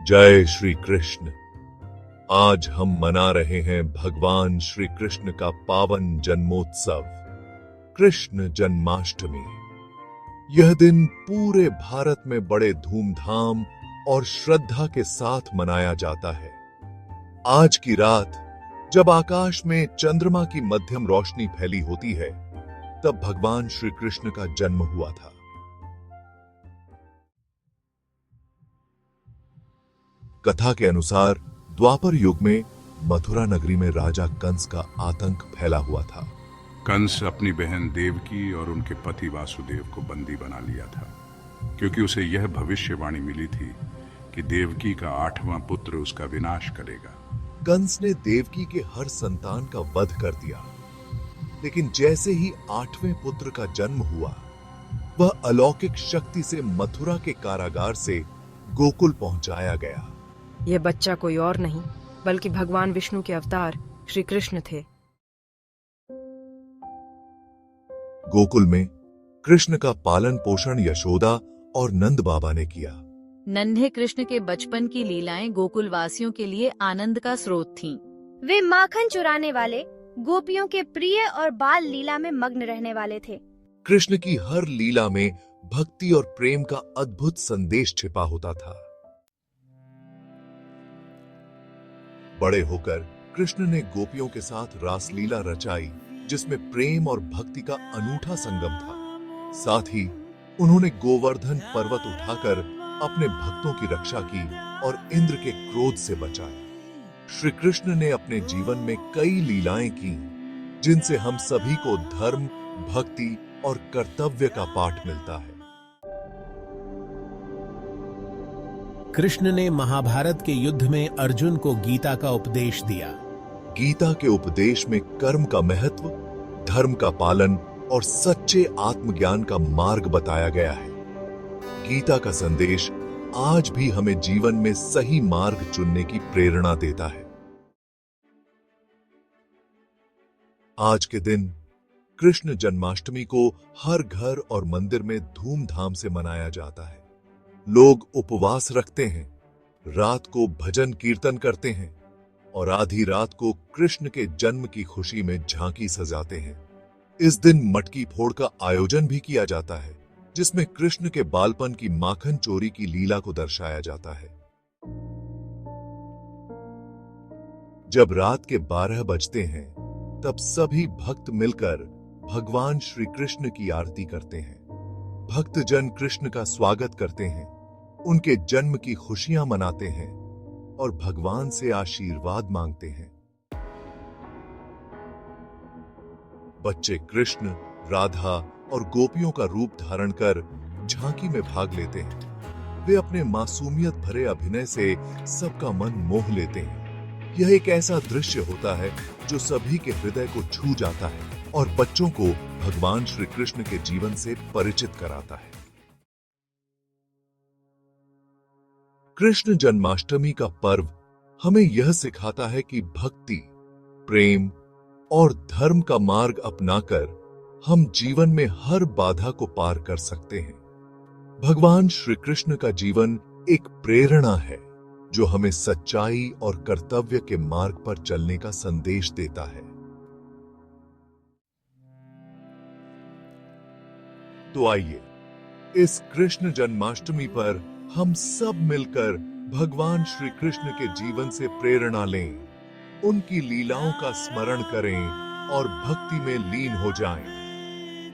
जय श्री कृष्ण। आज हम मना रहे हैं भगवान श्री कृष्ण का पावन जन्मोत्सव, कृष्ण जन्माष्टमी। यह दिन पूरे भारत में बड़े धूमधाम और श्रद्धा के साथ मनाया जाता है। आज की रात जब आकाश में चंद्रमा की मध्यम रोशनी फैली होती है, तब भगवान श्री कृष्ण का जन्म हुआ था। कथा के अनुसार द्वापर युग में मथुरा नगरी में राजा कंस का आतंक फैला हुआ था। कंस अपनी बहन देवकी और उनके पति वासुदेव को बंदी बना लिया था, क्योंकि उसे यह भविष्यवाणी मिली थी कि देवकी का 8वां पुत्र उसका विनाश करेगा। कंस ने देवकी के हर संतान का वध कर दिया, लेकिन जैसे ही 8वें पुत्र का जन्म हुआ, वह अलौकिक शक्ति से मथुरा के कारागार से गोकुल पहुंचाया गया। यह बच्चा कोई और नहीं बल्कि भगवान विष्णु के अवतार श्री कृष्ण थे। गोकुल में कृष्ण का पालन पोषण यशोदा और नंद बाबा ने किया। नन्हे कृष्ण के बचपन की लीलाएं गोकुल वासियों के लिए आनंद का स्रोत थीं। वे माखन चुराने वाले, गोपियों के प्रिय और बाल लीला में मग्न रहने वाले थे। कृष्ण की हर लीला में भक्ति और प्रेम का अद्भुत संदेश छिपा होता था। बड़े होकर कृष्ण ने गोपियों के साथ रासलीला रचाई, जिसमें प्रेम और भक्ति का अनूठा संगम था। साथ ही उन्होंने गोवर्धन पर्वत उठाकर अपने भक्तों की रक्षा की और इंद्र के क्रोध से बचाया। श्री कृष्ण ने अपने जीवन में कई लीलाएं की, जिनसे हम सभी को धर्म, भक्ति और कर्तव्य का पाठ मिलता है। कृष्ण ने महाभारत के युद्ध में अर्जुन को गीता का उपदेश दिया। गीता के उपदेश में कर्म का महत्व, धर्म का पालन और सच्चे आत्मज्ञान का मार्ग बताया गया है। गीता का संदेश आज भी हमें जीवन में सही मार्ग चुनने की प्रेरणा देता है। आज के दिन कृष्ण जन्माष्टमी को हर घर और मंदिर में धूमधाम से मनाया जाता है। लोग उपवास रखते हैं, रात को भजन कीर्तन करते हैं और आधी रात को कृष्ण के जन्म की खुशी में झांकी सजाते हैं। इस दिन मटकी फोड़ का आयोजन भी किया जाता है, जिसमें कृष्ण के बालपन की माखन चोरी की लीला को दर्शाया जाता है। जब रात के 12 बजते हैं, तब सभी भक्त मिलकर भगवान श्री कृष्ण की आरती करते हैं। भक्तजन कृष्ण का स्वागत करते हैं, उनके जन्म की खुशियां मनाते हैं और भगवान से आशीर्वाद मांगते हैं। बच्चे कृष्ण, राधा और गोपियों का रूप धारण कर झांकी में भाग लेते हैं। वे अपने मासूमियत भरे अभिनय से सबका मन मोह लेते हैं। यह एक ऐसा दृश्य होता है जो सभी के हृदय को छू जाता है और बच्चों को भगवान श्री कृष्ण के जीवन से परिचित कराता है। कृष्ण जन्माष्टमी का पर्व हमें यह सिखाता है कि भक्ति, प्रेम और धर्म का मार्ग अपनाकर हम जीवन में हर बाधा को पार कर सकते हैं। भगवान श्री कृष्ण का जीवन एक प्रेरणा है, जो हमें सच्चाई और कर्तव्य के मार्ग पर चलने का संदेश देता है। तो आइए इस कृष्ण जन्माष्टमी पर हम सब मिलकर भगवान श्री कृष्ण के जीवन से प्रेरणा लें, उनकी लीलाओं का स्मरण करें और भक्ति में लीन हो जाएं।